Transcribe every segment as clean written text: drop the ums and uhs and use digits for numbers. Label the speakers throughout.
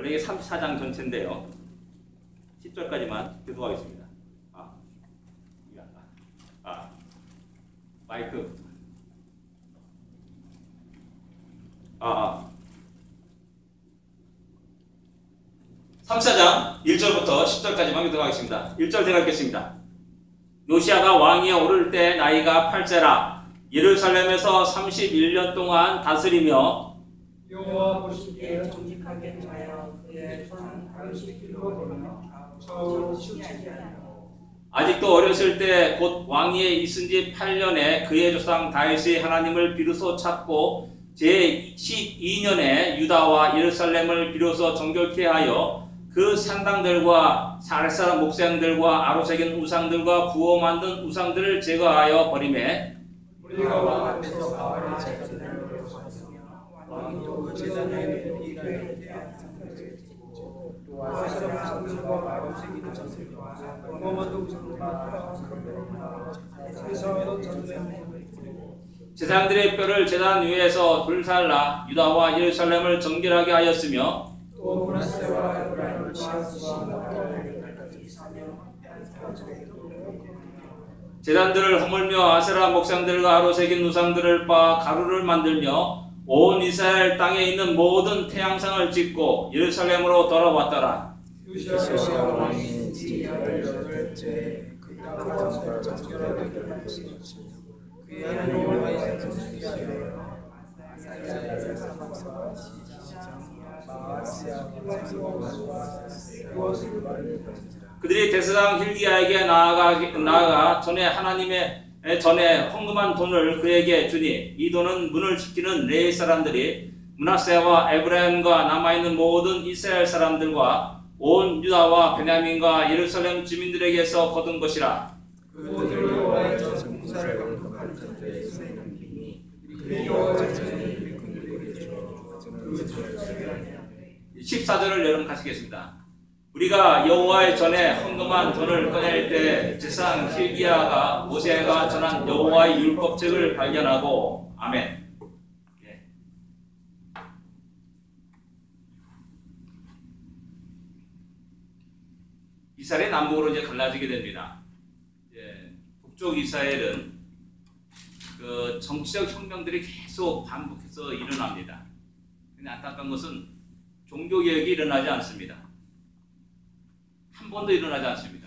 Speaker 1: 원래 이게 34장 전체인데요. 10절까지만 교도하겠습니다. 마이크. 34장 1절부터 10절까지만 교도하겠습니다. 1절 제가 읽겠습니다. 요시야가 왕위에 오를 때 나이가 8세라. 예루살렘에서 31년 동안 다스리며
Speaker 2: 여호와 보시기에 정직하게 행하여 그의 손 가르치기로 보며 저로 치우치지 않고
Speaker 1: 아직도 어렸을 때 곧 왕위에 있은 지 8년에 그의 조상 다윗이 하나님을 비로소 찾고 제12년에 유다와 예루살렘을 비로소 정결케 하여 그 산당들과 사렛사람 목상들과 아로새긴 우상들과 부어 만든 우상들을 제거하여 버리매
Speaker 2: 우리가 왕 앞에서 바알의 제사를 드렸으며 왕도 그 제사장의 이를 대한 상들을 지고 또 아세라 장들과 아로새긴 장들과 부어 우상들과 세상에도 전쟁을
Speaker 1: 제사장들의 뼈를 제단 위에서 불살라 유다와 예루살렘을 정결하게 하였으며
Speaker 2: 또 므낫세와 에브라임을 치하시고 날까지 사며
Speaker 1: 제단들을 허물며 아세라 목상들과 아로새긴 우상들을 빻아 가루를 만들며 온 이스라엘 땅에 있는 모든 태양상을 짓고 예루살렘으로 돌아왔더라.
Speaker 2: 요시야 왕이 지 18째 그 땅과 정결하게 하시고 그의 하나님 여호와의 전수하여
Speaker 1: 그들이 대제사장 hil기야에게 나아가 전에 헌금한 돈을 그에게 주니 이 돈은 문을 지키는 레위 사람들이 므낫세와 에브라임과 남아있는 모든 이스라엘 사람들과 온 유다와 베냐민과 예루살렘 주민들에게서 거둔 것이라.
Speaker 2: 그들을 여호와의 전승사를 강력한 전투에 쓰는 힘이 그의 여호와의 전쟁에 일꾼들에게 주어 그 전투에
Speaker 1: 14절을 여러분 가시겠습니다. 우리가 여호와의 전에 헌금한 돈을 꺼낼 때 제사장 hil기야가 모세가 전한 여호와의 율법책을 발견하고 아멘. 이스라엘이 남북으로 이제 갈라지게 됩니다. 북쪽 이스라엘은 그 정치적 혁명들이 계속 반복해서 일어납니다. 근데 안타까운 것은 종교개혁이 일어나지 않습니다. 한 번도 일어나지 않습니다.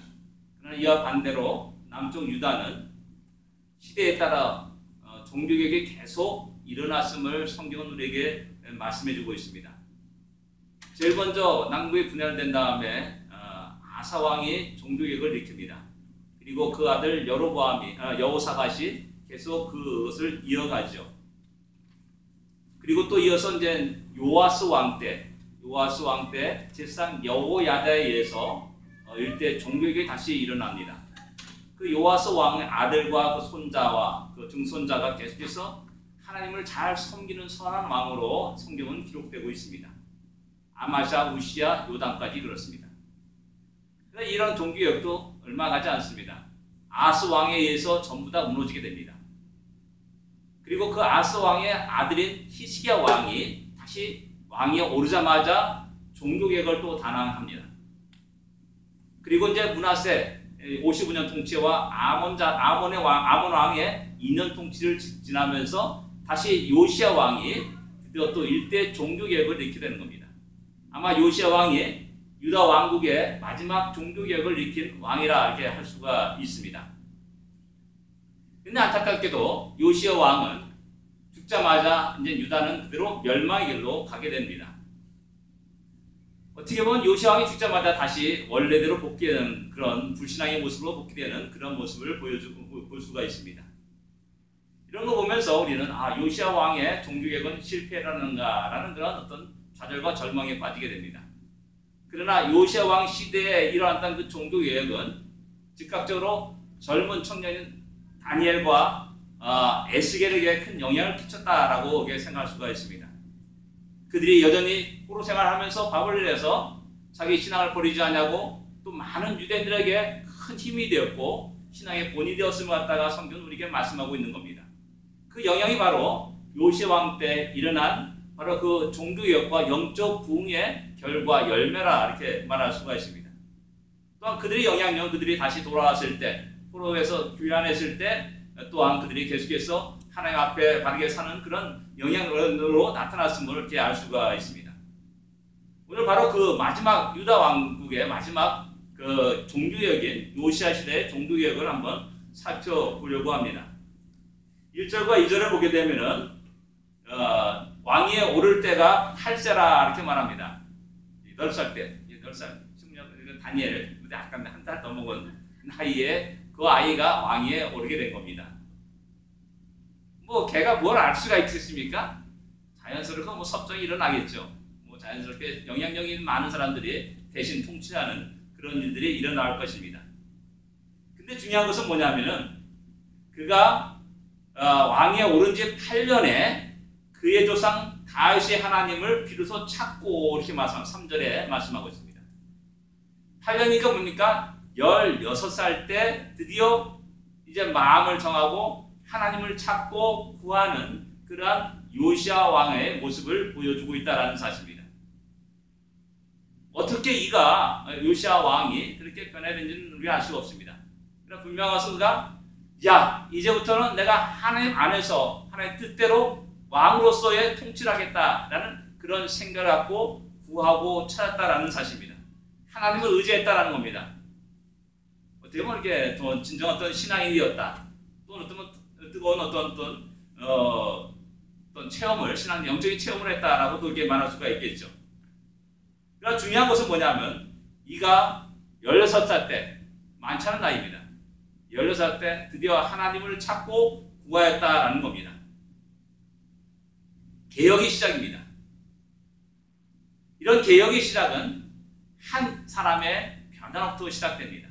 Speaker 1: 그러나 이와 반대로 남쪽 유다는 시대에 따라 종교개혁이 계속 일어났음을 성경은 우리에게 말씀해주고 있습니다. 제일 먼저 남북이 분열된 다음에 아사 왕이 종교개혁을 일으킵니다. 그리고 그 아들 여호사밧이 계속 그것을 이어가죠. 그리고 또 이어서 이제 요아스 왕 때 제사장 여호야다에 의해서 일대 종교개혁이 다시 일어납니다. 그 요아스 왕의 아들과 그 손자와 그 증손자가 계속해서 하나님을 잘 섬기는 선한 왕으로 성경은 기록되고 있습니다. 아마샤, 우시야, 요담까지 그렇습니다. 그런데 이런 종교개혁도 얼마 가지 않습니다. 아스 왕에 의해서 전부 다 무너지게 됩니다. 그리고 그 아스 왕의 아들인 히스기야 왕이 다시 왕위에 오르자마자 종교개혁을 또 단행합니다. 그리고 이제 므낫세 55년 통치와 아몬 왕의 2년 통치를 지나면서 다시 요시야 왕이 드디어 또 일대 종교개혁을 일으키게 되는 겁니다. 아마 요시야 왕이 유다 왕국의 마지막 종교개혁을 일으킨 왕이라 이렇게 할 수가 있습니다. 근데 안타깝게도 요시야 왕은 죽자마자 이제 유다는 그대로 멸망의 길로 가게 됩니다. 어떻게 보면 요시야 왕이 죽자마자 다시 원래대로 복귀되는 그런 불신앙의 모습으로 복귀되는 그런 모습을 볼 수가 있습니다. 이런 거 보면서 우리는 요시야 왕의 종교개혁은 실패라는가라는 그런 어떤 좌절과 절망에 빠지게 됩니다. 그러나 요시야 왕 시대에 일어났던 그 종교개혁은 즉각적으로 젊은 청년인 다니엘과 에스겔에게 큰 영향을 끼쳤다라고 생각할 수가 있습니다. 그들이 여전히 포로 생활하면서 밥을 내서 자기 신앙을 버리지 않냐고 또 많은 유대인들에게 큰 힘이 되었고 신앙의 본이 되었음을 갖다가 성경은 우리에게 말씀하고 있는 겁니다. 그 영향이 바로 요시야 왕 때 일어난 바로 그 종교개혁과 영적 부흥의 결과 열매라 이렇게 말할 수가 있습니다. 또한 그들의 영향력, 그들이 다시 돌아왔을 때, 포로에서 귀환했을 때 또한 그들이 계속해서 하나님 앞에 바르게 사는 그런 영향으로 나타났음을 이렇게 알 수가 있습니다. 오늘 바로 그 마지막 유다 왕국의 마지막 그 종교개혁인 요시야 시대의 종교개혁을 한번 살펴보려고 합니다. 1절과 2절을 보게 되면은 왕위에 오를 때가 8세라 이렇게 말합니다. 8살 때, 8살 숙녀 다니엘 약간 한 달 더 먹은 나이에 그 아이가 왕위에 오르게 된 겁니다. 뭐 걔가 뭘 알 수가 있겠습니까? 자연스럽게 뭐 섭정이 일어나겠죠. 뭐 자연스럽게 영향력 있는 많은 사람들이 대신 통치하는 그런 일들이 일어날 것입니다. 근데 중요한 것은 뭐냐면은 그가 왕위에 오른 지 8년에 그의 조상 다윗의 하나님을 비로소 찾고 이렇게 3절에 말씀하고 있습니다. 8년이니까 뭡니까? 16살 때 드디어 이제 마음을 정하고 하나님을 찾고 구하는 그러한 요시야 왕의 모습을 보여주고 있다는 사실입니다. 어떻게 이가 요시야 왕이 그렇게 변화된지는 우리가 알 수가 없습니다. 그러나 분명한 그가 이제부터는 내가 하나님 안에서 하나님의 뜻대로 왕으로서의 통치를 하겠다라는 그런 생각을 갖고 구하고 찾았다라는 사실입니다. 하나님을 의지했다라는 겁니다. 어떻게 보면 이렇게 진정 어떤 신앙인이었다. 또는 뜨거운 어떤 체험을, 신앙 영적인 체험을 했다라고도 이렇게 말할 수가 있겠죠. 그러나 중요한 것은 뭐냐면 이가 16살 때, 많지 않은 나이입니다. 16살 때 드디어 하나님을 찾고 구하였다라는 겁니다. 개혁의 시작입니다. 이런 개혁의 시작은 한 사람의 변화로부터 시작됩니다.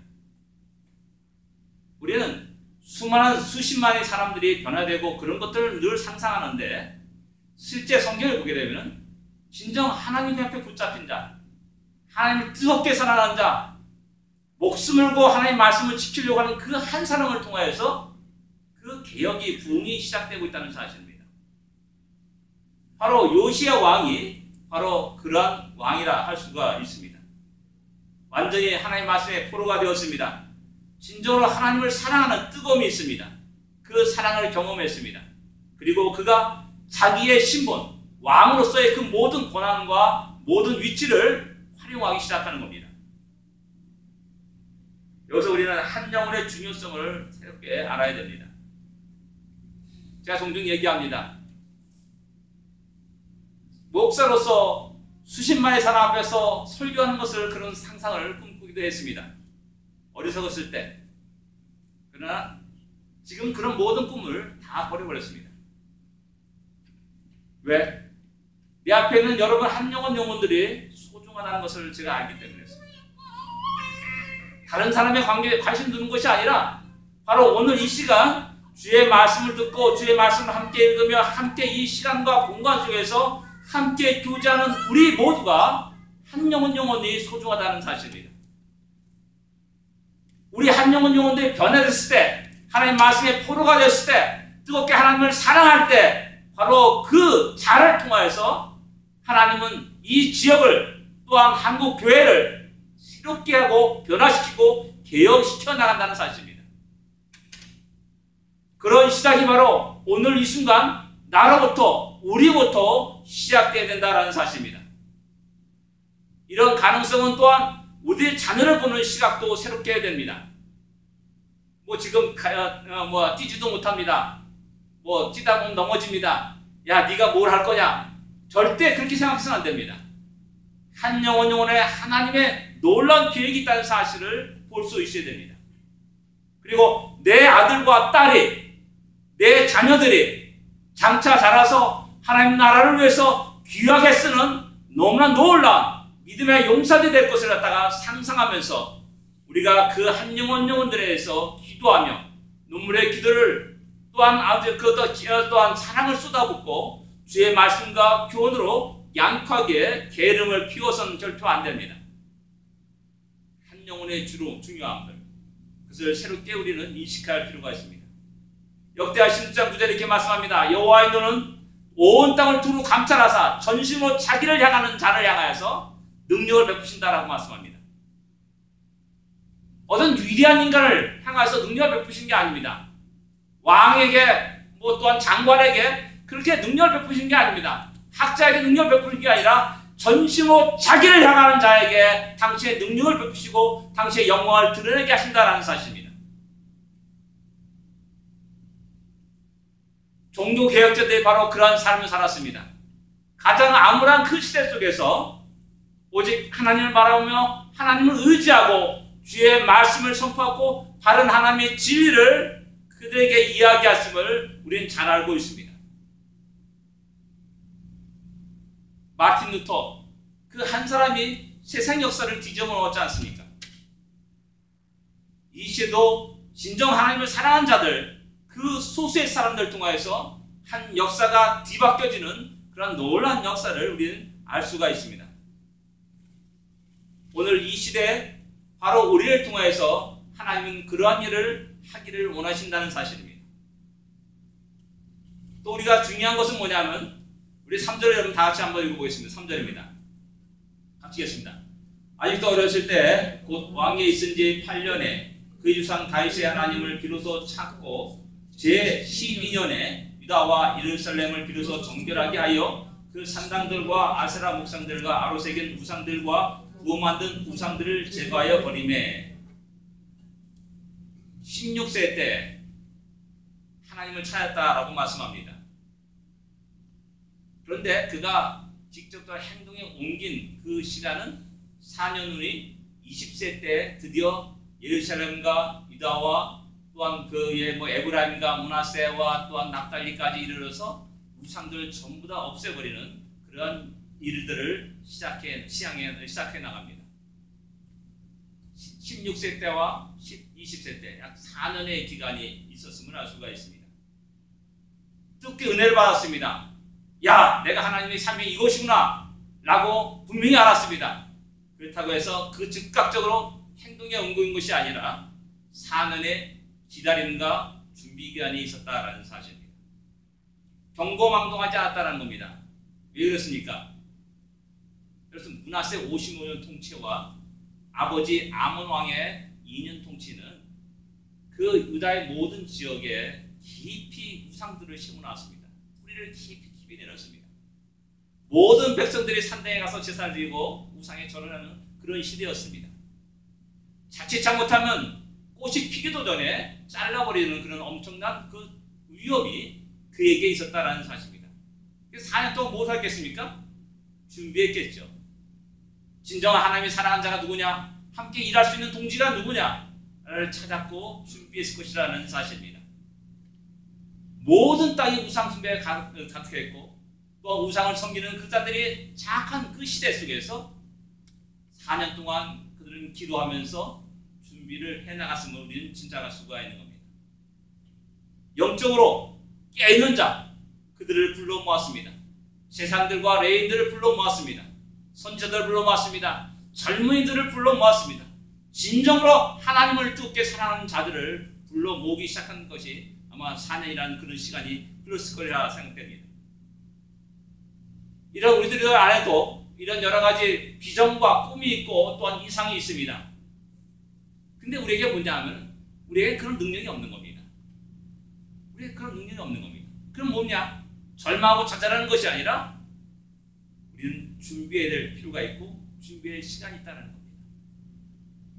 Speaker 1: 우리는 수십만의 사람들이 변화되고 그런 것들을 늘 상상하는데 실제 성경을 보게 되면 진정 하나님 앞에 붙잡힌 자, 하나님을 뜨겁게 사랑하는 자, 목숨을 걸고 하나님의 말씀을 지키려고 하는 그 한 사람을 통하여서 그 개혁의 부흥이 시작되고 있다는 사실입니다. 바로 요시야 왕이 바로 그러한 왕이라 할 수가 있습니다. 완전히 하나님의 말씀에 포로가 되었습니다. 진정으로 하나님을 사랑하는 뜨거움이 있습니다. 그 사랑을 경험했습니다. 그리고 그가 자기의 신분, 왕으로서의 그 모든 권한과 모든 위치를 활용하기 시작하는 겁니다. 여기서 우리는 한 영혼의 중요성을 새롭게 알아야 됩니다. 제가 종종 얘기합니다. 목사로서 수십만의 사람 앞에서 설교하는 것을 그런 상상을 꿈꾸기도 했습니다. 어리석었을 때. 그러나 지금 그런 모든 꿈을 다 버려버렸습니다. 왜? 내 앞에 있는 여러분 한 영혼들이 소중하다는 것을 제가 알기 때문이었습니다. 다른 사람의 관계에 관심 두는 것이 아니라 바로 오늘 이 시간 주의 말씀을 듣고 주의 말씀을 함께 읽으며 함께 이 시간과 공간 속에서 함께 교제하는 우리 모두가 한 영혼이 소중하다는 사실입니다. 우리 한 영혼들이 변화됐을 때, 하나님 말씀의 포로가 됐을 때, 뜨겁게 하나님을 사랑할 때 바로 그 자를 통하여서 하나님은 이 지역을 또한 한국 교회를 새롭게 하고 변화시키고 개혁시켜 나간다는 사실입니다. 그런 시작이 바로 오늘 이 순간 나로부터 우리부터 시작되어야 된다는 사실입니다. 이런 가능성은 또한 우리의 자녀를 보는 시각도 새롭게 해야 됩니다. 지금 뛰지도 못합니다. 뛰다 보면 넘어집니다. 야, 네가 뭘 할 거냐? 절대 그렇게 생각해서는 안 됩니다. 한 영혼에 하나님의 놀라운 계획이 있다는 사실을 볼 수 있어야 됩니다. 그리고 내 아들과 딸이, 내 자녀들이 장차 자라서 하나님 나라를 위해서 귀하게 쓰는 너무나 놀라운 믿음의 용사들이 될 것을 갖다가 상상하면서 우리가 그 한 영혼들에 대해서 기도하며 눈물의 기도를 또한 또한 사랑을 쏟아붓고 주의 말씀과 교훈으로 양육하게 게으름을 피워서는 절대 안 됩니다. 한 영혼의 중요함을 그것을 새롭게 우리는 인식할 필요가 있습니다. 역대하 16장 9절에 이렇게 말씀합니다. 여호와의 눈은 온 땅을 두루 감찰하사 전심으로 자기를 향하는 자를 향하여서 능력을 베푸신다라고 말씀합니다. 어떤 위대한 인간을 향해서 능력을 베푸신 게 아닙니다. 왕에게 또한 장관에게 그렇게 능력을 베푸신 게 아닙니다. 학자에게 능력을 베푸신 게 아니라 전심으로 자기를 향하는 자에게 당신의 능력을 베푸시고 당신의 영광을 드러내게 하신다라는 사실입니다. 종교개혁자들이 바로 그러한 삶을 살았습니다. 가장 암울한 그 시대 속에서 오직 하나님을 바라보며 하나님을 의지하고 주의 말씀을 선포하고 바른 하나님의 진리를 그들에게 이야기하심을 우리는 잘 알고 있습니다. 마틴 루터 그 한 사람이 세상 역사를 뒤집어 놓았지 않습니까? 이 시대도 진정 하나님을 사랑하는 자들 그 소수의 사람들 통하여서 한 역사가 뒤바뀌어지는 그런 놀라운 역사를 우리는 알 수가 있습니다. 오늘 이 시대에 바로 우리를 통하여서 하나님은 그러한 일을 하기를 원하신다는 사실입니다. 또 우리가 중요한 것은 뭐냐면 우리 3절 여러분 다 같이 한번 읽어보겠습니다. 3절입니다. 같이 읽겠습니다. 아직도 어렸을 때 곧 왕위에 있은 지 8년에 그 유상 다윗의 하나님을 비로소 찾고 제 12년에 유다와 예루살렘을 비로소 정결하게 하여 그 산당들과 아세라 목상들과 아로새긴 우상들과 구워 만든 우상들을 제거하여 버리매 16세 때 하나님을 찾았다라고 말씀합니다. 그런데 그가 직접적으로 행동에 옮긴 그 시간은 4년 후인 20세 때 드디어 예루살렘과 유다와 또한 그의 에브라임과 므낫세와 또한 납달리까지 이르러서 우상들을 전부 다 없애버리는 그런 일들을 시작해 나갑니다. 16세 때와 20세 때 약 4년의 기간이 있었음을 알 수가 있습니다. 뜻깊게 은혜를 받았습니다. 야, 내가 하나님의 삶이 이것이구나 라고 분명히 알았습니다. 그렇다고 해서 그 즉각적으로 행동에 옮긴 것이 아니라 4년의 기다림과 준비 기간이 있었다라는 사실입니다. 경고망동하지 않았다는 겁니다. 왜 그렇습니까? 그래서 므낫세 55년 통치와 아버지 아몬 왕의 2년 통치는 그 유다의 모든 지역에 깊이 우상들을 심어놨습니다. 뿌리를 깊이 내렸습니다. 모든 백성들이 산당에 가서 제사를 드리고 우상에 절하는 그런 시대였습니다. 자칫 잘못하면 꽃이 피기도 전에 잘라버리는 그런 엄청난 그 위협이 그에게 있었다라는 사실입니다. 그래서 4년 동안 뭐 하겠습니까? 준비했겠죠. 진정한 하나님의 사랑하는 자가 누구냐? 함께 일할 수 있는 동지가 누구냐를 찾았고 준비했을 것이라는 사실입니다. 모든 땅이 우상 숭배에 가득했고 또 우상을 섬기는 그 자들이 장악한 그 시대 속에서 4년 동안 그들은 기도하면서 준비를 해나갔음을 우리는 짐작할 수가 있는 겁니다. 영적으로 깨있는 자 그들을 불러 모았습니다. 세상들과 레인들을 불러 모았습니다. 선지자들을 불러 모았습니다. 젊은이들을 불러 모았습니다. 진정으로 하나님을 뜨겁게 사랑하는 자들을 불러 모으기 시작한 것이 아마 4년이라는 그런 시간이 흘렀을 거리라 생각됩니다. 이런 우리들 안에도 이런 여러 가지 비전과 꿈이 있고 또한 이상이 있습니다. 근데 우리에게 뭐냐 하면 우리에게 그런 능력이 없는 겁니다. 우리에게 그런 능력이 없는 겁니다. 그럼 뭐냐? 절망하고 좌절하는 것이 아니라 우리는 준비해야 될 필요가 있고 준비할 시간이 있다는 겁니다.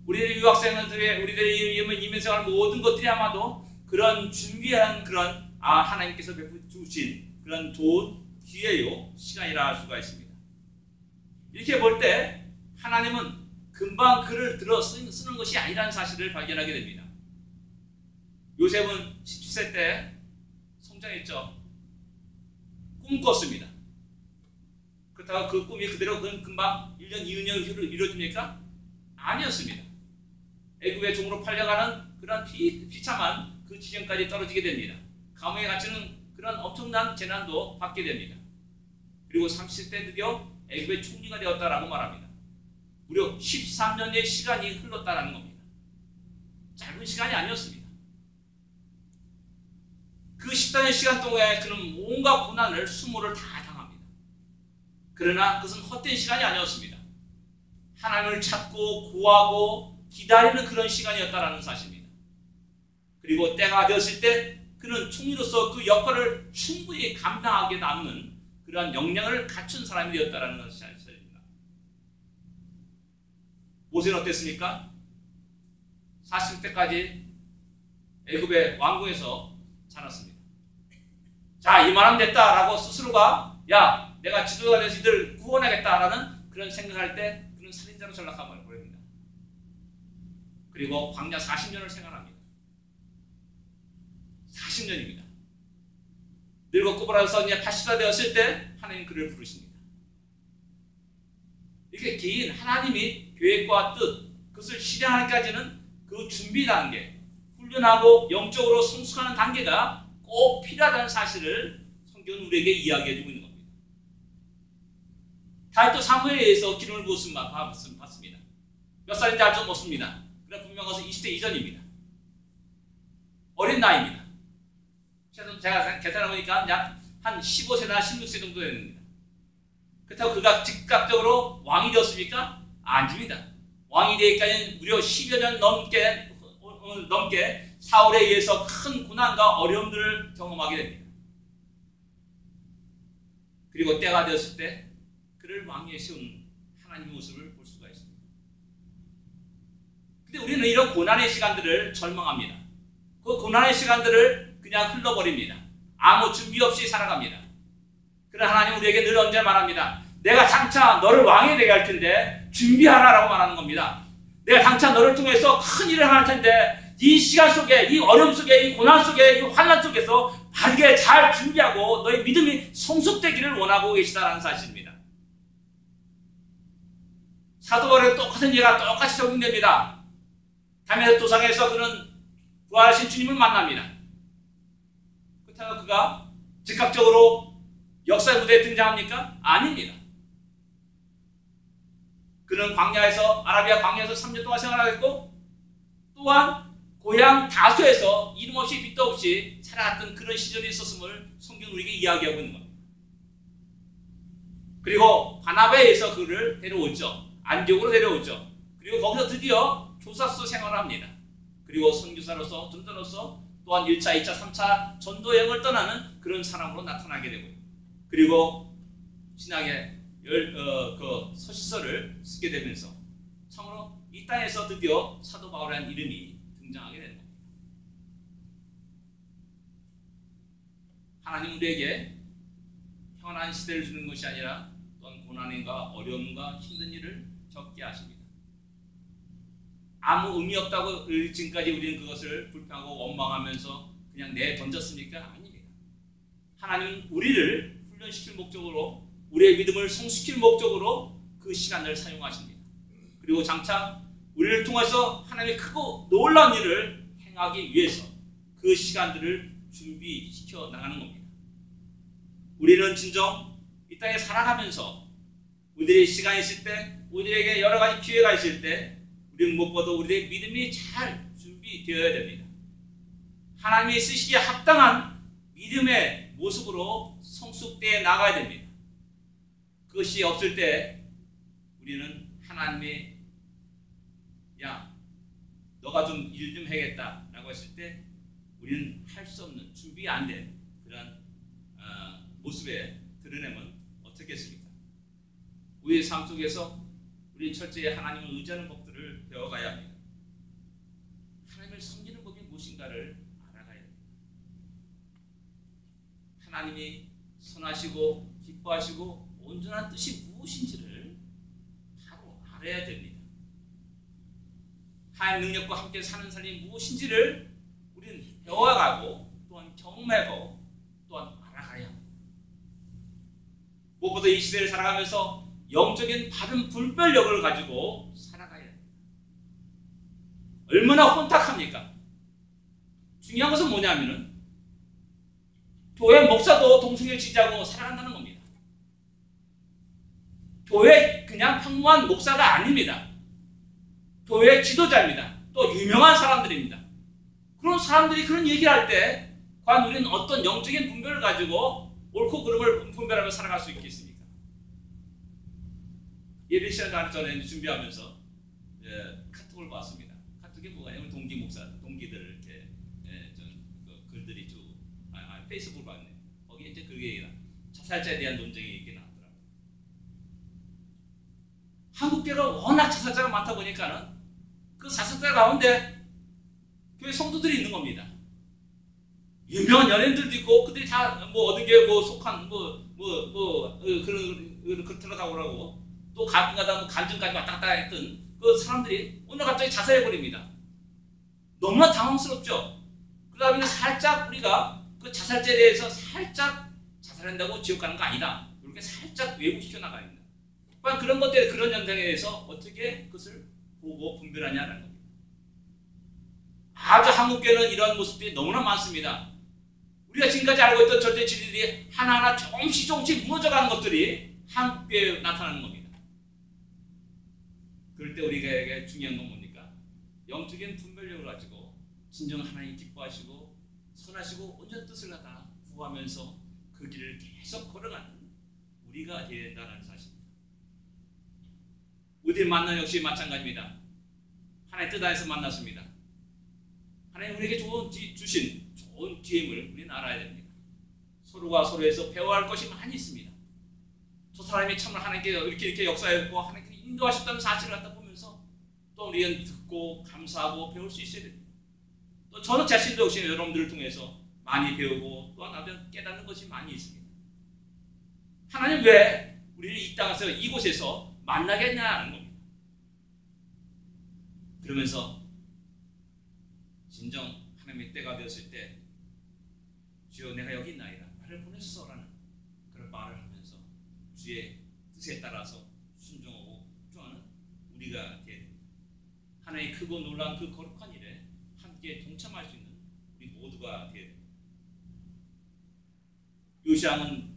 Speaker 1: 우리의 유학생들의 우리들의 이민생활 모든 것들이 아마도 그런 준비한 그런 하나님께서 베풀어 주신 그런 좋은 기회요 시간이라 할 수가 있습니다. 이렇게 볼 때 하나님은 금방 글을 들어 쓰는 것이 아니라는 사실을 발견하게 됩니다. 요셉은 17세 때 성장했죠. 꿈 꿨습니다. 그렇다고 그 꿈이 그대로 금방 1년, 2년 후로 이루어집니까? 아니었습니다. 애굽의 종으로 팔려가는 그런 비참한 그 지경까지 떨어지게 됩니다. 감옥에 갇히는 그런 엄청난 재난도 받게 됩니다. 그리고 30대 드디어 애굽의 총리가 되었다라고 말합니다. 무려 13년의 시간이 흘렀다라는 겁니다. 짧은 시간이 아니었습니다. 그 14년 시간 동안에 그는 온갖 고난을 수모를 다 당합니다. 그러나 그것은 헛된 시간이 아니었습니다. 하나님을 찾고 구하고 기다리는 그런 시간이었다라는 사실입니다. 그리고 때가 되었을 때 그는 총리로서 그 역할을 충분히 감당하게 남는 그러한 역량을 갖춘 사람이 되었다라는 사실입니다. 모세는 어땠습니까? 40대까지 애굽의 왕궁에서 자랐습니다. 자, 이만하면 됐다라고 스스로가 야, 내가 지도자가 돼서 이들 구원하겠다라는 그런 생각할 때 그는 살인자로 전락하고 버립니다. 그리고 광야 40년을 생활합니다. 40년입니다. 늙어 꼬부라져서 이제 80살 되었을 때 하나님 그를 부르십니다. 이렇게 긴 하나님이 계획과 뜻, 그것을 실행하기까지는 그 준비 단계, 훈련하고 영적으로 성숙하는 단계가 꼭 필요하다는 사실을 성경은 우리에게 이야기해주고 있는 겁니다. 다윗도 사무엘에 의해서 기름을 부었습니다. 몇 살인지 알지 못습니다. 그러나 분명 것은 20대 이전입니다. 어린 나이입니다. 제가 계산해보니까 약 한 15세나 16세 정도 됩니다. 그렇다고 그가 즉각적으로 왕이 되었습니까? 아닙니다. 왕이 되기까지는 무려 10여 년 넘게 사울에 의해서 큰 고난과 어려움들을 경험하게 됩니다. 그리고 때가 되었을 때 그를 왕위에 세운 하나님의 모습을 볼 수가 있습니다. 근데 우리는 이런 고난의 시간들을 절망합니다. 그 고난의 시간들을 그냥 흘러버립니다. 아무 준비 없이 살아갑니다. 그러나 하나님 우리에게 늘 언제 말합니다. 내가 장차 너를 왕이 되게 할 텐데 준비하라라고 말하는 겁니다. 내가 장차 너를 통해서 큰 일을 할 텐데 이 시간 속에, 이 어려움 속에, 이 고난 속에, 이 환난 속에서 바르게 잘 준비하고 너의 믿음이 성숙되기를 원하고 계시다는 사실입니다. 사도 바울의 똑같은 예가 똑같이 적용됩니다. 다메섹 도상에서 그는 부활하신 주님을 만납니다. 그렇다고 그가 즉각적으로 역사의 무대에 등장합니까? 아닙니다. 그는 광야에서, 아라비아 광야에서 3년 동안 생활하겠고 또한 고향 다소에서 이름 없이 빚도 없이 살아갔던 그런 시절이 있었음을 성경은 우리에게 이야기하고 있는 겁니다. 그리고 바나바에서 그를 데려오죠. 안디옥으로 데려오죠. 그리고 거기서 드디어 교사로 생활을 합니다. 그리고 선교사로서, 전도로서 또한 1차, 2차, 3차 전도여행을 떠나는 그런 사람으로 나타나게 되고 그리고 신학의 그 서시서를 쓰게 되면서 참으로 이 땅에서 드디어 사도 바울이라는 이름이 등장하게 되는 겁니다. 하나님 우리에게 평안한 시대를 주는 것이 아니라 또한 고난과 어려움과 힘든 일을 겪게 하십니다. 아무 의미 없다고 지금까지 우리는 그것을 불평하고 원망하면서 그냥 내던졌습니까? 아닙니다. 하나님은 우리를 훈련시킬 목적으로 우리의 믿음을 성숙시킬 목적으로 그 시간을 사용하십니다. 그리고 장차 우리를 통해서 하나님의 크고 놀라운 일을 행하기 위해서 그 시간들을 준비시켜 나가는 겁니다. 우리는 진정 이 땅에 살아가면서 우리의 시간이 있을 때 우리에게 여러 가지 기회가 있을 때 우리는 무엇보다 우리의 믿음이 잘 준비되어야 됩니다. 하나님이 쓰시기에 합당한 믿음의 모습으로 성숙되어 나가야 됩니다. 그것이 없을 때 우리는 하나님의 야 너가 좀 일 좀 해야겠다 라고 했을 때 우리는 할 수 없는 준비 안 된 그런 모습에 드러내면 어떻겠습니까? 우리의 삶 속에서 우리는 철저히 하나님을 의지하는 법들을 배워가야 합니다. 하나님을 섬기는 법이 무엇인가를 알아가야 합니다. 하나님이 선하시고 기뻐하시고 온전한 뜻이 무엇인지를 바로 알아야 됩니다. 하나님의 능력과 함께 사는 삶이 무엇인지를 우리는 배워가고 또한 경험하고 또한 알아가야 합니다. 무엇보다 이 시대를 살아가면서 영적인 바른 분별력을 가지고 살아가야 합니다. 얼마나 혼탁합니까? 중요한 것은 뭐냐면은 교회 목사도 동성애를 지지하고 살아간다는 겁니다. 교회 그냥 평범한 목사가 아닙니다. 교회 지도자입니다. 또 유명한 사람들입니다. 그런 사람들이 그런 얘기를 할 때 과연 우리는 어떤 영적인 분별을 가지고 옳고 그름을 분별하며 살아갈 수 있겠습니까? 예배 시간 전에 준비하면서 카톡을 봤습니다. 카톡이 뭐가냐면 동기 목사, 동기들 이렇게 글들이 쭉 페이스북을 봤네요. 거기에 이제 그게 얘기나 자살자에 대한 논쟁이 이렇게 나왔더라고요. 한국교회가 워낙 자살자가 많다 보니까는 그 자살자 가운데 교회 성도들이 있는 겁니다. 유명한 연예인들도 있고 그들이 다 뭐 어느 교회 뭐 속한 그렇다고 그러고 또 가끔가다 간증까지 왔다 갔다 했던 그 사람들이 오늘 갑자기 자살해 버립니다. 너무나 당황스럽죠. 그러다 보니 살짝 우리가 그 자살죄에 대해서 살짝 자살한다고 지옥 가는 거 아니다. 이렇게 살짝 왜곡시켜 나가야 됩니다. 그런 것들 그런 현상에 대해서 어떻게 그것을 보고 분별하냐는 겁니다. 아주 한국교회는 이런 모습들이 너무나 많습니다. 우리가 지금까지 알고 있던 절대 진리들이 하나하나 조금씩 무너져가는 것들이 한국교회에 나타나는 겁니다. 그럴 때 우리가 중요한 건 뭡니까? 영적인 분별력을 가지고 진정 하나님 기뻐하시고 선하시고 온전한 뜻을 하다 구하면서 그 길을 계속 걸어가는 우리가 되어야 된다는 사실입니다. 우리의 만남 역시 마찬가지입니다. 하나님의 뜻 안에서 만났습니다. 하나님 우리에게 주신 좋은 기회를 우리는 알아야 됩니다. 서로가 서로에서 배워야 할 것이 많이 있습니다. 저 사람이 참으로 하나님께 이렇게 역사했고 하나님께 인도하셨다는 사실을 갖다 보면서 또 우리는 듣고 감사하고 배울 수 있어야 됩니다. 또 저는 자신도 역시 여러분들을 통해서 많이 배우고 또 나도 깨닫는 것이 많이 있습니다. 하나님 왜 우리를 이 땅에서 이곳에서 만나게 했냐는 겁니다. 그러면서 진정 하나님의 때가 되었을 때 주여 내가 여기 있나이다 나를 보내소서라는 그런 말을 하면서 주의 뜻에 따라서 순종하고 합종하는 우리가 되어야 됩니다. 하나님의 크고 놀라운 그 거룩한 일에 함께 동참할 수 있는 우리 모두가 되어야 됩니다. 요시아는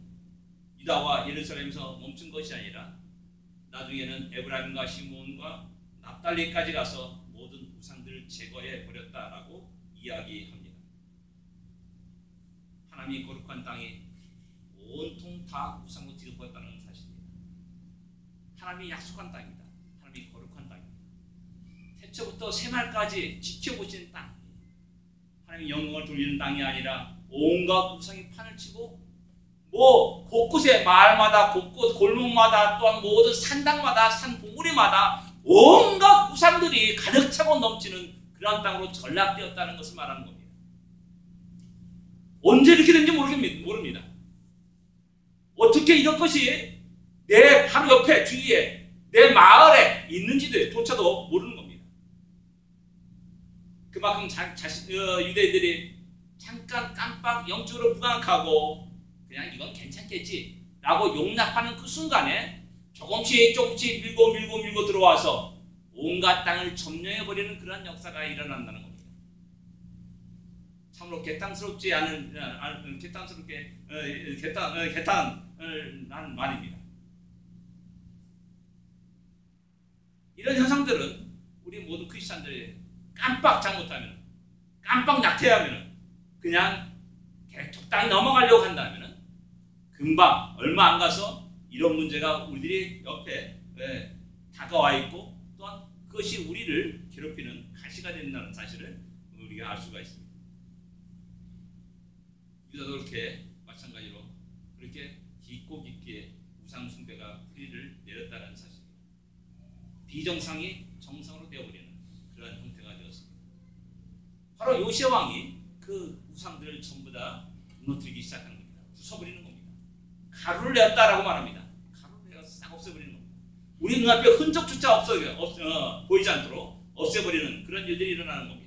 Speaker 1: 유다와 예루살렘에서 멈춘 것이 아니라 나중에는 에브라임과 시몬과 납달리까지 가서 모든 우상들을 제거해 버렸다라고 이야기합니다. 하나님이 거룩한 땅이 온통 다 우상으로 뒤덮었다는 사실입니다. 하나님이 약속한 땅입니다. 하나님이 거룩한 땅입니다. 태초부터 새말까지 지켜보시는 땅. 하나님이 영광을 돌리는 땅이 아니라 온갖 우상이 판을 치고 뭐 곳곳에 마을마다 곳곳 골목마다 또한 모든 산당마다 산 봉우리마다 온갖 우상들이 가득 차고 넘치는 그런 땅으로 전락되었다는 것을 말하는 겁니다. 언제 이렇게 된지 모릅니다. 어떻게 이런 것이 내 바로 옆에 주위에 내 마을에 있는지조차도 모르는 겁니다. 그만큼 유대인들이 잠깐 깜빡 영적으로 무감각하고 그냥 이건 괜찮겠지 라고 용납하는 그 순간에 조금씩 밀고 들어와서 온갖 땅을 점령해버리는 그런 역사가 일어난다는 겁니다. 참으로 개탄스럽지 않은 개탄한 말입니다. 이런 현상들은 우리 모든 크리스찬들이 깜빡 잘못하면 깜빡 낙태하면 그냥 적당히 넘어가려고 한다면 금방 얼마 안 가서 이런 문제가 우리들이 옆에 다가와 있고 또한 그것이 우리를 괴롭히는 가시가 된다는 사실을 우리가 알 수가 있습니다. 유다도 그렇게 마찬가지로 그렇게 깊고 깊게 우상 숭배가 뿌리를 내렸다는 사실입니다. 비정상이 정상으로 되어버리는 그런 형태가 되었습니다. 바로 요시야 왕이 그 우상들을 전부 다 무너뜨리기 시작한 겁니다. 부숴버리는 겁니다. 가루를 내었다라고 말합니다. 가루를 내어서 싹 없애버리는 겁니다. 우리 눈앞에 흔적조차 보이지 않도록 없애버리는 그런 일들이 일어나는 겁니다.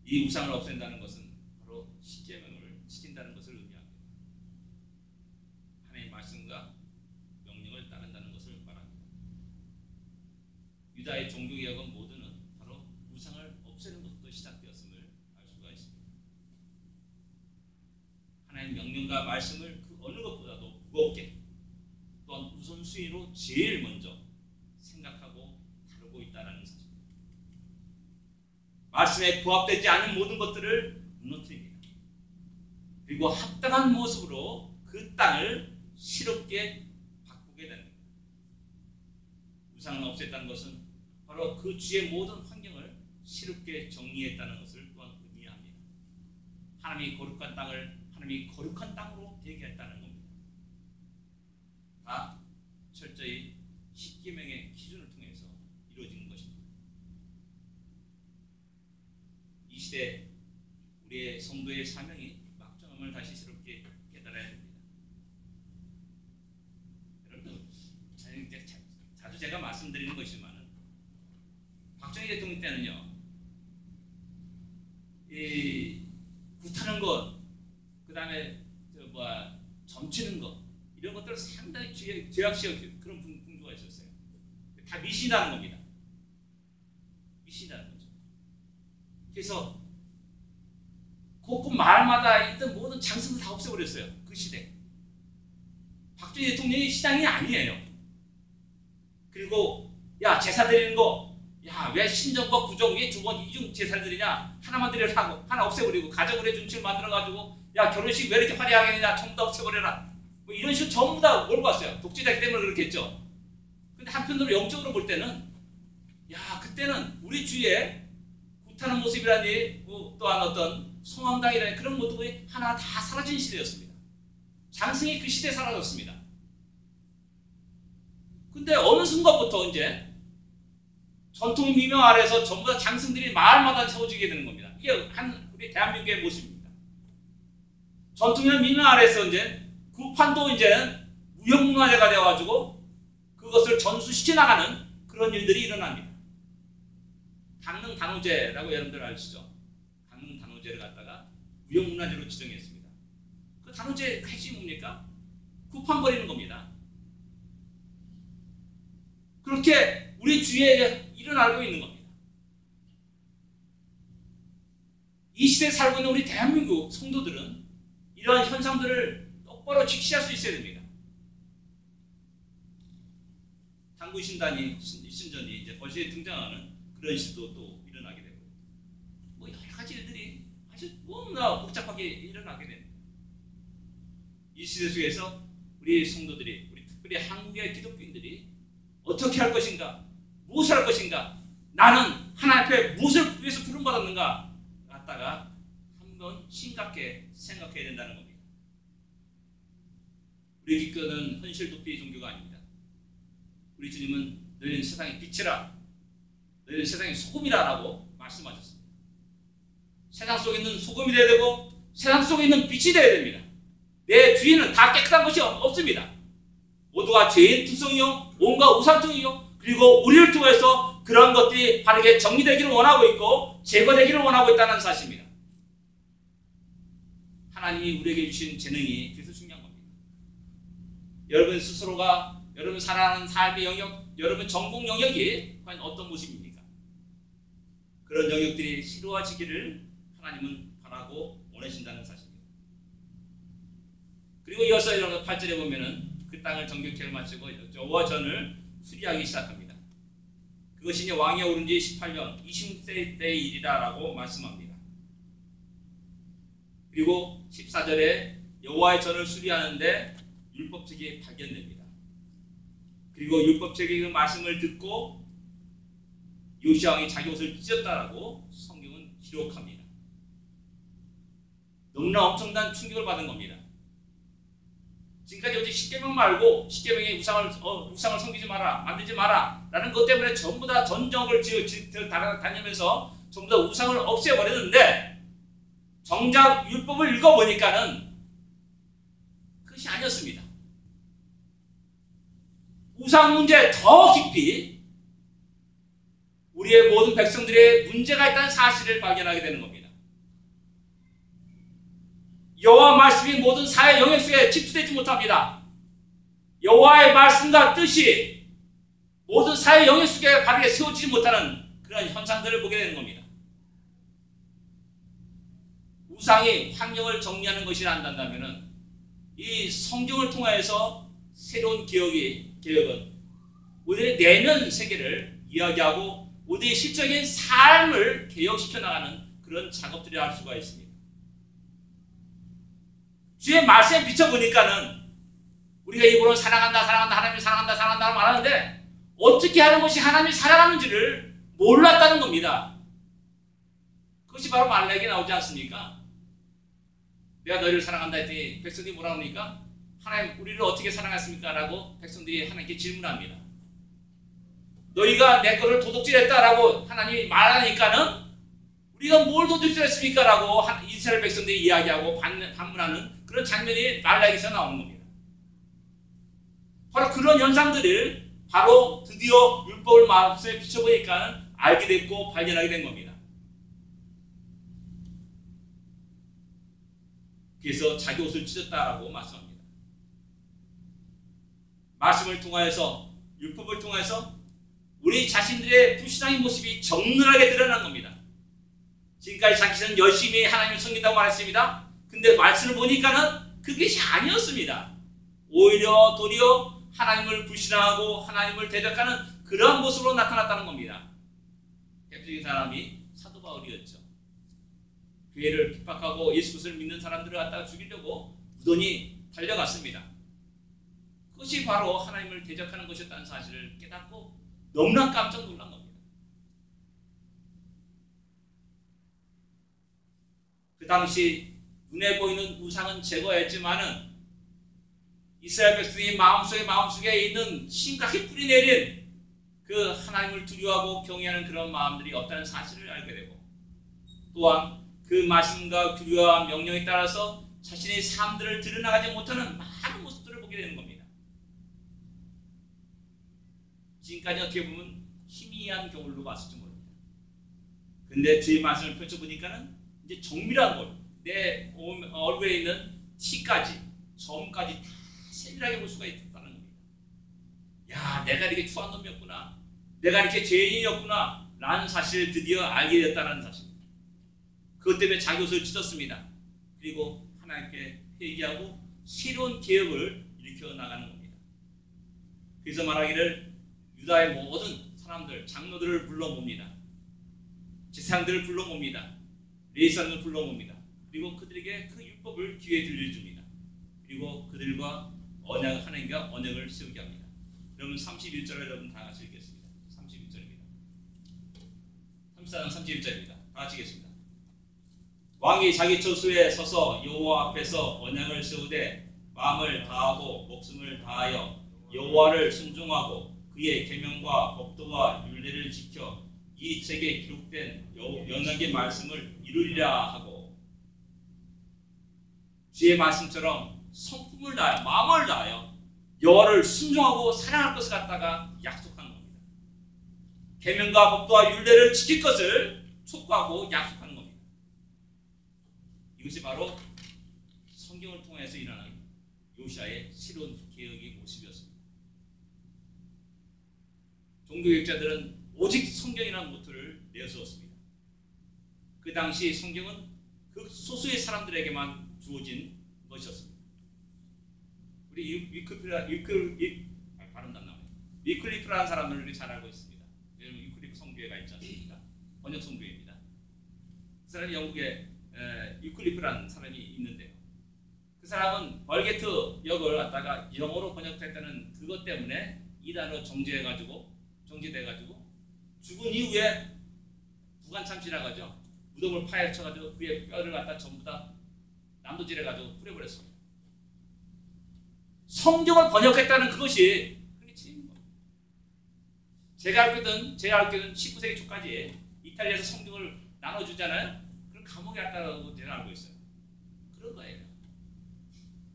Speaker 1: 이 우상을 없앤다는 것은 바로 십계명을 지킨다는 것을 의미합니다. 하나님의 말씀과 명령을 따른다는 것을 말합니다. 유다의 종교개혁은 모두는 바로 우상을 없애는 것부터 시작되었음을 알 수가 있습니다. 하나님의 명령과 말씀을 그 어느 것보다도 무겁게 또한 우선순위로 제일 먼저 생각하고 다루고 있다는 사실입니다. 말씀에 부합되지 않은 모든 것들을 무너뜨립니다. 그리고 합당한 모습으로 그 땅을 새롭게 바꾸게 됩니다. 우상을 없앴다는 것은 바로 그 주의 모든 환경을 새롭게 정리했다는 것을 또한 의미합니다. 하나님이 거룩한 땅을 하나님이 거룩한 땅으로 되게 했다는 겁니다. 다 철저히 십계명의 기준을 통해서 이루어진 것입니다. 이 시대 우리의 성도의 사명이 막중함을 다시 새롭게 깨달아야 됩니다. 여러분, 자주 제가 말씀드리는 것이지만 박정희 대통령 때는요, 이 굿하는 것, 그 다음에 점치는 것, 이런 것들을 상당히 죄악시하는 그런 풍조가 있었어요. 다 미신다는 겁니다. 미신다는 거죠. 그래서 곳곳 마을마다 있던 모든 장승을 다 없애버렸어요. 그 시대. 박정희 대통령이 시장이 아니에요. 그리고 야, 제사 드리는 거, 야, 왜 신정과 구정 왜 두 번 이중 제사를 드리냐? 하나만 드리려고 하고 하나 없애버리고 가정의례 준칙을 만들어가지고 야, 결혼식 왜 이렇게 화려하게 했냐? 전부 다 없애버려라. 뭐 이런 식으로 전부 다 몰고 왔어요. 독재자기 때문에 그렇게 했죠. 근데 한편으로 영적으로 볼 때는 야, 그때는 우리 주위에 굿하는 모습이라니 또한 어떤 성황당이라는 그런 모습이 하나 다 사라진 시대였습니다. 장승이 그 시대에 사라졌습니다. 근데 어느 순간부터 이제 전통 미명 아래서 전부 다 장승들이 마을마다 세워지게 되는 겁니다. 이게 우리 대한민국의 모습입니다. 전통의 미명 아래서 이제 구판도 이제 무형문화재가 되어가지고 그것을 전수시켜 나가는 그런 일들이 일어납니다. 강릉 단오제라고 여러분들 아시죠? 강릉 단오제를 갖다가 무형문화재로 지정했습니다. 그 단오제 핵심이 뭡니까? 구판 버리는 겁니다. 그렇게 우리 주위에 일어나고 있는 겁니다. 이 시대에 살고 있는 우리 대한민국 성도들은 이러한 현상들을 똑바로 직시할 수 있어야 됩니다. 당구 신단이 신전이 이제 거시에 등장하는 그런 시도 또 일어나게 되고, 뭐 여러 가지 일들이 아주 너무나 복잡하게 일어나게 됩니다. 이 시대 속에서 우리 성도들이, 우리 특별히 한국의 기독교인들이 어떻게 할 것인가, 무엇을 할 것인가, 나는 하나님 앞에 무엇을 위해서 부름받았는가 갖다가 한번 심각하게 생각해야 된다는 겁니다. 우리 기독교는 현실 도피 종교가 아닙니다. 우리 주님은 너희는 세상의 빛이라, 너희는 세상의 소금이라 라고 말씀하셨습니다. 세상 속에 있는 소금이 되어야 되고 세상 속에 있는 빛이 되어야 됩니다. 내 주위에는 다 깨끗한 것이 없습니다. 모두가 죄인 투성이요 온갖 우상통이요, 그리고 우리를 통해서 그런 것들이 바르게 정리되기를 원하고 있고 제거되기를 원하고 있다는 사실입니다. 하나님이 우리에게 주신 재능이 그래서 중요한 겁니다. 여러분 스스로가 여러분 살아가는 삶의 영역, 여러분 전공 영역이 과연 어떤 모습입니까? 그런 영역들이 이루어지기를 하나님은 바라고 원하신다는 사실입니다. 그리고 이어서 여러분 8절에 보면은 그 땅을 정결케 할 마치고 여호와 전을 수리하기 시작합니다. 그것이 이제 왕이 오른 지 18년 20세 때의 일이라 라고 말씀합니다. 그리고 14절에 여호와의 전을 수리하는데 율법책이 발견됩니다. 그리고 율법책의 그 말씀을 듣고 요시야 왕이 자기 옷을 찢었다라고 성경은 기록합니다. 너무나 엄청난 충격을 받은 겁니다. 지금까지 어제 십계명 말고 십계명의 우상을 섬기지 마라, 만들지 마라 라는 것 때문에 전부 다 전적을 다니면서 전부 다 우상을 없애버렸는데 정작 율법을 읽어보니까는 그것이 아니었습니다. 우상 문제에 더 깊이 우리의 모든 백성들의 문제가 있다는 사실을 발견하게 되는 겁니다. 여호와 말씀이 모든 사회 영역 속에 집중되지 못합니다. 여호와의 말씀과 뜻이 모든 사회 영역 속에 바르게 세워지지 못하는 그런 현상들을 보게 되는 겁니다. 우상이 환경을 정리하는 것이라 한다면 이 성경을 통하여서 새로운 개혁은 우리의 내면 세계를 이야기하고 우리의 실적인 삶을 개혁시켜 나가는 그런 작업들을 할 수가 있습니다. 주의 말씀에 비춰보니까는 우리가 입으로 사랑한다, 사랑한다, 하나님을 사랑한다, 사랑한다 말하는데 어떻게 하는 것이 하나님이 사랑하는지를 몰랐다는 겁니다. 그것이 바로 말라기에 나오지 않습니까? 내가 너희를 사랑한다 했더니 백성들이 뭐라 합니까? 하나님 우리를 어떻게 사랑했습니까? 라고 백성들이 하나님께 질문합니다. 너희가 내 거를 도둑질했다라고 하나님이 말하니까는 우리가 뭘 도둑질했습니까? 라고 이스라엘 백성들이 이야기하고 반문하는 그런 장면이 말라기에서 나오는 겁니다. 바로 그런 현상들을 바로 드디어 율법을 마음속에 비춰보니까 알게 됐고 발견하게 된 겁니다. 그래서 자기 옷을 찢었다라고 말씀합니다. 말씀을 통하여서 율법을 통해서 우리 자신들의 불신앙의 모습이 적나라하게 드러난 겁니다. 지금까지 자기는 열심히 하나님을 섬긴다고 말했습니다. 근데 말씀을 보니까는 그것이 아니었습니다. 오히려 도리어 하나님을 불신하고 하나님을 대적하는 그러한 모습으로 나타났다는 겁니다. 대표적인 사람이 사도 바울이었죠. 교회를 핍박하고 예수 그리스도를 믿는 사람들을 갖다가 죽이려고 무던히 달려갔습니다. 그것이 바로 하나님을 대적하는 것이었다는 사실을 깨닫고 너무나 깜짝 놀란 겁니다. 그 당시 눈에 보이는 우상은 제거했지만은 이스라엘 백성이 마음속에 있는 심각히 뿌리내린 그 하나님을 두려워하고 경외하는 그런 마음들이 없다는 사실을 알게 되고 또한 그 말씀과 규례와 명령에 따라서 자신의 삶들을 드러나가지 못하는 많은 모습들을 보게 되는 겁니다. 지금까지 어떻게 보면 희미한 경우로 봤을지 모릅니다. 근데 주의 말씀을 펼쳐보니까는 이제 정밀한 걸, 내 얼굴에 있는 티까지, 점까지 다 세밀하게 볼 수가 있다는 겁니다. 야, 내가 이렇게 추한 놈이었구나. 내가 이렇게 죄인이었구나. 라는 사실을 드디어 알게 됐다는 사실입니다. 그것 때문에 자기 옷을 찢었습니다. 그리고 하나님께 회개하고 새로운 개혁을 일으켜 나가는 겁니다. 그래서 말하기를 유다의 모든 사람들, 장로들을 불러봅니다. 제사장들을 불러봅니다. 레위사람을 불러봅니다. 그리고 그들에게 그 율법을 귀에 들려줍니다. 그리고 그들과 하나님과 언약을 세우게 합니다. 여러분 31절을 여러분 다 같이 읽겠습니다. 31절입니다. 34장 31절입니다. 다 같이 읽겠습니다. 왕이 자기 처소에 서서 여호와 앞에서 언약을 세우되 마음을 다하고 목숨을 다하여 여호와를 순종하고 그의 계명과 법도와 율례를 지켜 이 책에 기록된 언약의 말씀을 이루리라 하고 주의 말씀처럼 성품을 다하여 마음을 다하여 여호와를 순종하고 사랑할 것을 갖다가 약속한 겁니다. 계명과 법도와 율례를 지킬 것을 촉구하고 약속하는 겁니다. 이것이 바로 성경을 통해서 일어난 요시아의 새로운 개혁의 모습이었습니다. 종교개혁자들은 오직 성경이라는 모토를 내세웠습니다. 그 당시 성경은 그 소수의 사람들에게만 주어진 것이었습니다. 우리 위클리프라는 사람을 우리 잘 알고 있습니다. 위클리프 성교회가 있지 않습니까? 번역 성교회입니다. 그 사람이 영국에 위클리프라는 사람이 있는데요. 그 사람은 벌게트 역을 갖다가 영어로 번역했다는 그것 때문에 이 단어 정제돼가지고 죽은 이후에 부관참시라고 하죠. 무덤을 파헤쳐가지고 그의 뼈를 갖다 전부 다 난도질해가지고 뿌려버렸습니다. 성경을 번역했다는 그것이 제가 알기로는 19세기 초까지 이탈리아에서 성경을 나눠주잖아요. 그럼 감옥에 갔다고 제가 알고 있어요. 그런 거예요.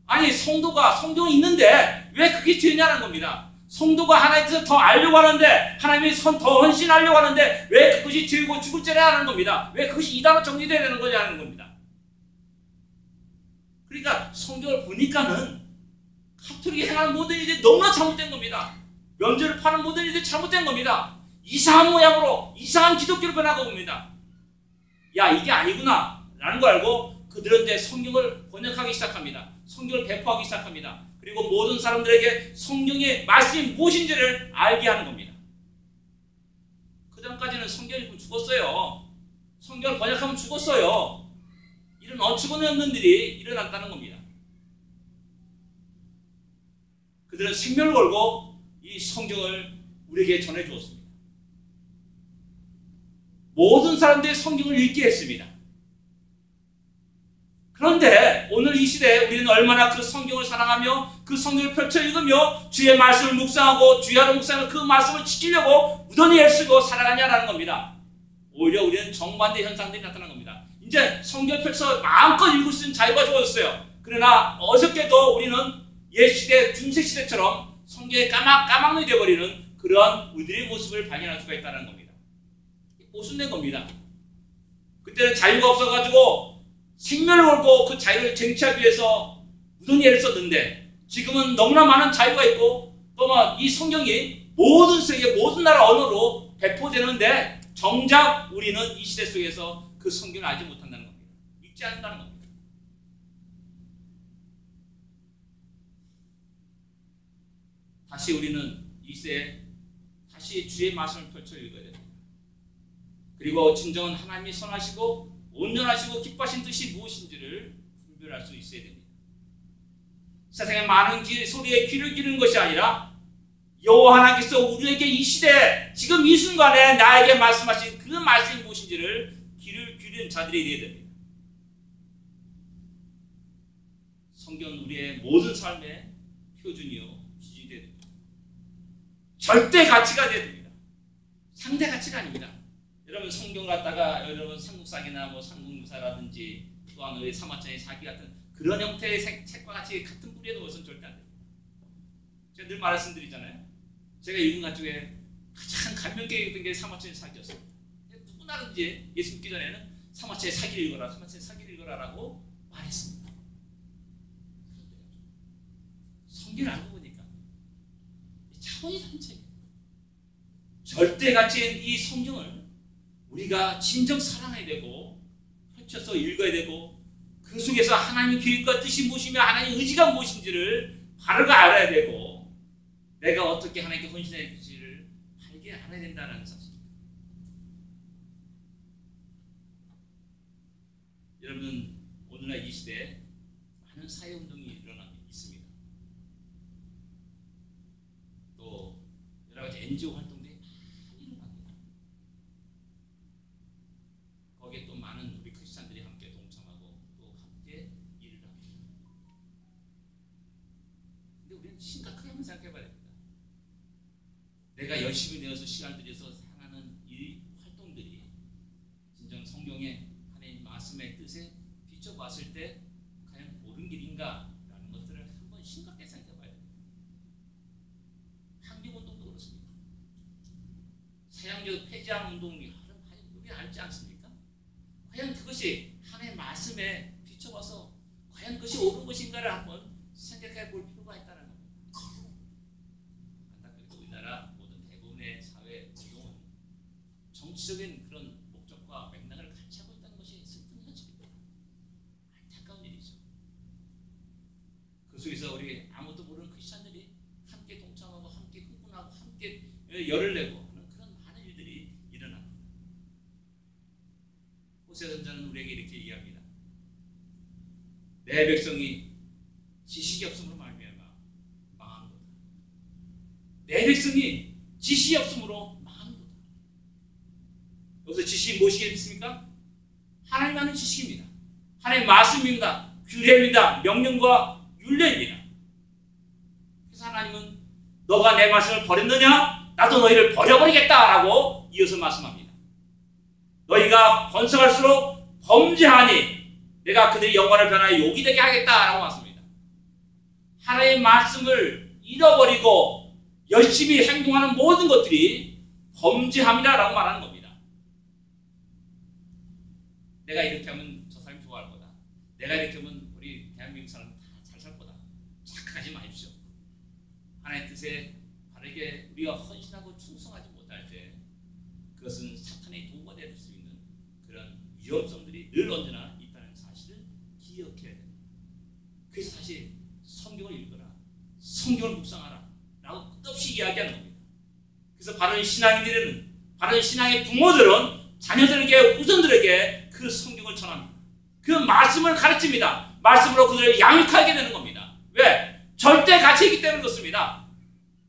Speaker 1: 아니 성도가 성경이 있는데 왜 그게 죄냐는 겁니다. 성도가 하나님께서 더 알려고 하는데 하나님이 더 헌신하려고 하는데 왜 그것이 죄고 죽을 죄라 하는 겁니다. 왜 그것이 이단으로 정리되어야 되는 거냐는 겁니다. 그러니까 성경을 보니까는 카톨릭이 행하는 모든 일이 너무나 잘못된 겁니다. 면죄를 파는 모든 일이 잘못된 겁니다. 이상한 모양으로 이상한 기독교로 변하고 봅니다. 야 이게 아니구나 라는 걸 알고 그들은 이제 성경을 번역하기 시작합니다. 성경을 배포하기 시작합니다. 그리고 모든 사람들에게 성경의 말씀이 무엇인지를 알게 하는 겁니다. 그 전까지는 성경 읽으면 죽었어요. 성경을 번역하면 죽었어요. 이런 어처구니없는 일이 일어났다는 겁니다. 그들은 생명을 걸고 이 성경을 우리에게 전해주었습니다. 모든 사람들이 성경을 읽게 했습니다. 그런데 오늘 이 시대에 우리는 얼마나 그 성경을 사랑하며 그 성경을 펼쳐 읽으며 주의 말씀을 묵상하고 주야로 묵상하며 그 말씀을 지키려고 무던히 애쓰고 살아가냐라는 겁니다. 오히려 우리는 정반대 현상들이 나타난 겁니다. 이제 성경을 펼쳐 마음껏 읽을 수 있는 자유가 주어졌어요. 그러나 어저께도 우리는 옛 시대, 중세 시대처럼 성경에 까막까막이 되어버리는 그런 우리들의 모습을 발견할 수가 있다는 겁니다. 모순된 겁니다. 그때는 자유가 없어가지고 생명을 걸고 그 자유를 쟁취하기 위해서 무슨 애를 썼는데 지금은 너무나 많은 자유가 있고 또한 이 성경이 모든 세계 모든 나라 언어로 배포되는데 정작 우리는 이 시대 속에서 그 성경을 알지 못한다는 겁니다. 읽지 않는다는 겁니다. 다시 우리는 이 시대에 다시 주의 말씀을 펼쳐 읽어야 됩니다. 그리고 진정한 하나님이 선하시고 온전하시고 기뻐하신 뜻이 무엇인지를 분별할 수 있어야 됩니다. 세상에 많은 소리에 귀를 기르는 것이 아니라 여호와 하나님께서 우리에게 이 시대 지금 이 순간에 나에게 말씀하신 그 말씀이 무엇인지를 귀를 기르는 자들이 되어야 됩니다. 성경은 우리의 모든 삶의 표준이요 기준이 되어야 됩니다. 절대 가치가 되어야 됩니다. 상대 가치가 아닙니다. 여러분 성경 갖다가 여러분 삼국사기나 뭐 삼국유사라든지 또한 의 사마천의 사기 같은 그런 형태의 책과 같이 같은 뿌리에 넣어서는 절대 안 됩니다. 제가 늘 말씀드리잖아요. 제가 읽은 것 중에 가장 감명 깊게 읽은 게 사마천의 사기였습니다. 누구나든지 예수 믿기 전에는 사마천의 사기를 읽어라, 사마천의 사기를 읽어라라고 말했습니다. 성경을 알고 보니까 차원이 다른 책이에요. 절대 가치인 이 성경을 우리가 진정 사랑해야 되고 펼쳐서 읽어야 되고 그 속에서 하나님의 계획과 뜻이 무엇이며 하나님의 의지가 무엇인지를 바로 알아야 되고 내가 어떻게 하나님께 헌신해야 될지를 알게 알아야 된다는 사실입니다. 여러분 오늘날 이 시대에 많은 사회운동이 일어나고 있습니다. 또 여러 가지 NGO 활동들이 많이 일어납니다. 거기에 또 많은 우리 크리스찬들이 함께 동참하고 또 함께 일을 합니다. 근데 우리는 심각하게 한번 생각해 봐야 됩니다. 내가 열심히 내어서 시간 들여서 하는 이 활동들이 진정 성경의 하나님 말씀의 뜻에 비춰봤을 때 과연 옳은 길인가라는 것들을 한번 심각하게 생각해 봐야 됩니다. 환경운동도 그렇습니다. 사양제도 폐지하는 운동이 우리 알지 않습니까? 과연 그것이 하나님의 말씀에 비춰봐서 과연 그것이 옳은 것인가를 한번 생각해 볼 필요가 있다는 겁니다. 안타깝게도 우리나라 모든 대부분의 사회 운동은 정치적인 그런 목적과 맥락을 같이 하고 있다는 것이 슬픈 현실입니다. 안타까운 일이죠. 그 속에서 우리 아무것도 모르는 크리스찬들이 함께 동참하고 함께 흥분하고 함께 열을 내고 그런 많은 일들이 일어납니다. 호세아 선지자는 우리에게 이렇게 얘기합니다. 내 백성이 지식이 없음으로 말미암아 망한 거다. 내 백성이 지식이 없음으로 망한 거다. 여기서 지식이 무엇이겠습니까? 하나님 아는 지식입니다. 하나님 말씀입니다. 규례입니다. 명령과 율례입니다. 그래서 하나님은 너가 내 말씀을 버렸느냐? 나도 너희를 버려버리겠다라고 이어서 말씀합니다. 너희가 번성할수록 범죄하니 내가 그들의 영광을 변하여 욕이 되게 하겠다라고 말씀합니다. 하나님의 말씀을 잃어버리고 열심히 행동하는 모든 것들이 범죄함이라고 말하는 겁니다. 내가 이렇게 하면 저 사람이 좋아할 거다. 내가 이렇게 하면 우리 대한민국 사람 다 잘 살 거다. 착각하지 마십시오. 하나님의 뜻에 바르게 우리가 헌신하고 충성하지 못할 때 그것은 사탄의 도구가 될 수 있는 그런 위험성들이 늘 언제나 있다는 사실을 기억해야 됩니다. 그래서 다시 성경을 읽어라. 성경을 묵상하라. 라고 끝없이 이야기하는 겁니다. 그래서 바른 신앙인들은 바른 신앙의 부모들은 자녀들에게, 후손들에게 그 성경을 전합니다. 그 말씀을 가르칩니다. 말씀으로 그들을 양육하게 되는 겁니다. 왜? 절대 가치이기 때문에 그렇습니다.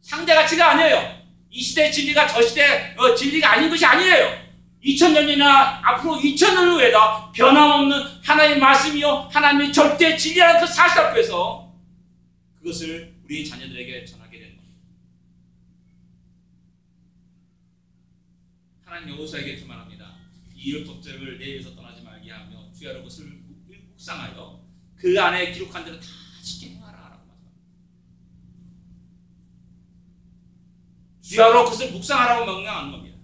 Speaker 1: 상대 가치가 아니에요. 이 시대의 진리가 저 시대의 진리가 아닌 것이 아니에요. 2000년이나 앞으로 2000년 후에도 변함없는 하나님의 말씀이요 하나님의 절대 진리라는 그 사실 앞에서 그것을 우리 자녀들에게 전하게 되는 겁니다. 하나님 여호수아에게 말합니다. 이 율법책을 내 입에서 떠나지 말게 하며 주야로 그것을 묵상하여 그 안에 기록한 대로 다 지켜 행하라 라고 말합니다. 주야로 그것을 묵상하라고 명령하는 겁니다.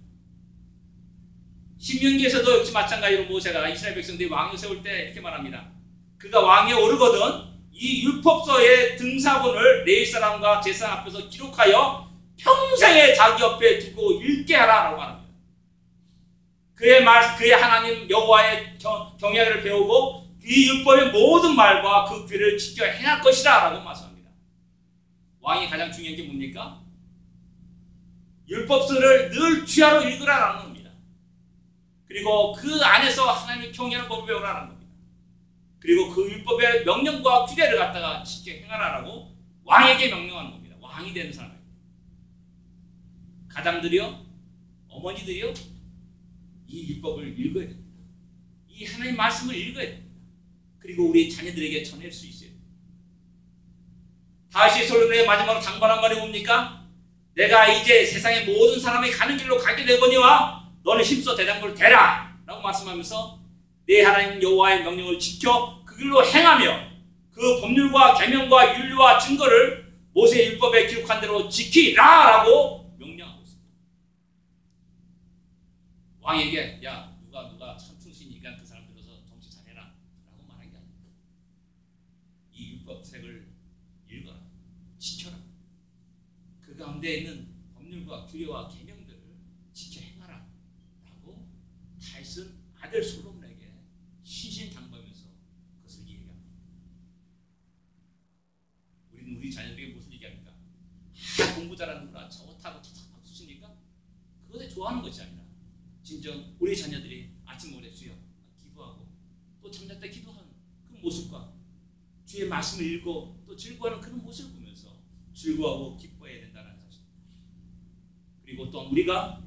Speaker 1: 신명기에서도 역시 마찬가지로 모세가 이스라엘 백성들이 왕을 세울 때 이렇게 말합니다. 그가 왕위에 오르거든 이 율법서의 등사본을 레위 사람과 제사장 앞에서 기록하여 평생에 자기 옆에 두고 읽게 하라라고 말합니다. 그의 하나님 여호와의 경외를 배우고 이 율법의 모든 말과 그 규례를 지켜 행할 것이다 라고 말씀합니다. 왕이 가장 중요한 게 뭡니까? 율법서를 늘 주야로 읽으라라는 겁니다. 그리고 그 안에서 하나님의 경외하는 법을 배우라는 겁니다. 그리고 그 율법의 명령과 규례를 갖다가 지켜 행하라라고 왕에게 명령하는 겁니다. 왕이 되는 사람에게. 가장들이요, 어머니들이요, 이 율법을 읽어야 됩니다. 이 하나님 말씀을 읽어야 됩니다. 그리고 우리 자녀들에게 전할 수 있어요. 다시 솔로몬의 마지막으로 당부하는 말이 뭡니까? 내가 이제 세상의 모든 사람이 가는 길로 가게 되거니와 너는 힘써 대장부를 대라 라고 말씀하면서 내 하나님 여호와의 명령을 지켜 그 길로 행하며 그 법률과 계명과 윤리와 증거를 모세 율법에 기록한 대로 지키라 라고 명령하고 있습니다. 왕에게 야 누가 참 충신이니까 그 사람 들어서 정치 잘해라 라고 말한 게 아닙니다. 이 율법책을 읽어라, 지켜라. 그 가운데 있는 법률과 규례와 계명들을 지켜 행하라 라고 다윗은 아들 솔로몬에게 신신당부하면서 그것을 얘기합니다. 우리는 우리 자녀들에게 무슨 얘기합니까? 공부 잘하는구나, 저거 타고 착착 박수 칩니까? 그것에 좋아하는 것이 아니라 진정 우리 자녀들이 아침마다 주여 기도하고 또 잠잘 때 기도하는 그 모습과 주의 말씀을 읽고 또 즐거워하는 그런 모습을 보면서 즐거워하고 기뻐해야 된다는 사실입니다. 그리고 또 우리가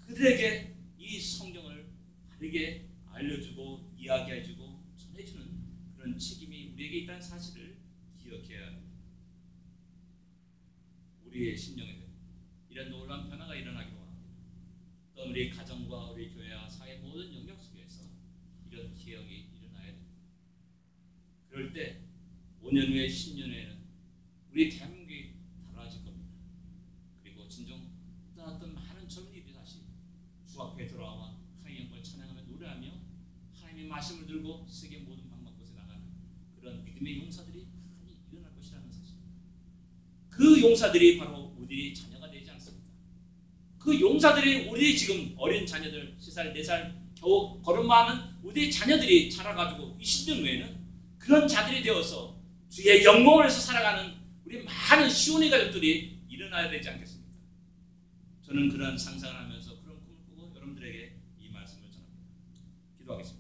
Speaker 1: 그들에게 이 성경을 바르게 알려주고 이야기해주고 전해주는 그런 책임이 우리에게 있다는 사실을 기억해야 합니다. 우리의 심령에는 이런 놀라운 변화가 일어나기를 원합니다. 또 우리 가정과 우리 교회와 사회 모든 영역 속에서 이런 개혁이 일어나야 됩니다. 그럴 때 5년 후에 10년 후에는 우리 대한민국이 달라질 겁니다. 그리고 진정 떠났던 많은 젊은이들이 다시 주 앞에 돌아와 하나님의 영광을 찬양하며 노래하며 하나님의 말씀을 들고 세계 모든 방방곳에 나가는 그런 믿음의 용사들이 많이 일어날 것이라는 사실입니다. 그 용사들이 바로 우리 자녀가 되지 않습니까? 그 용사들이 우리 지금 어린 자녀들 3살, 4살 겨우 걸음마하는 우리 자녀들이 자라가지고 20년 후에는 그런 자들이 되어서 주의 영광을 위해서 살아가는 우리 많은 시온의 가족들이 일어나야 되지 않겠습니까? 저는 그런 상상을 하면서 그런 꿈을 꾸고 여러분들에게 이 말씀을 전합니다. 기도하겠습니다.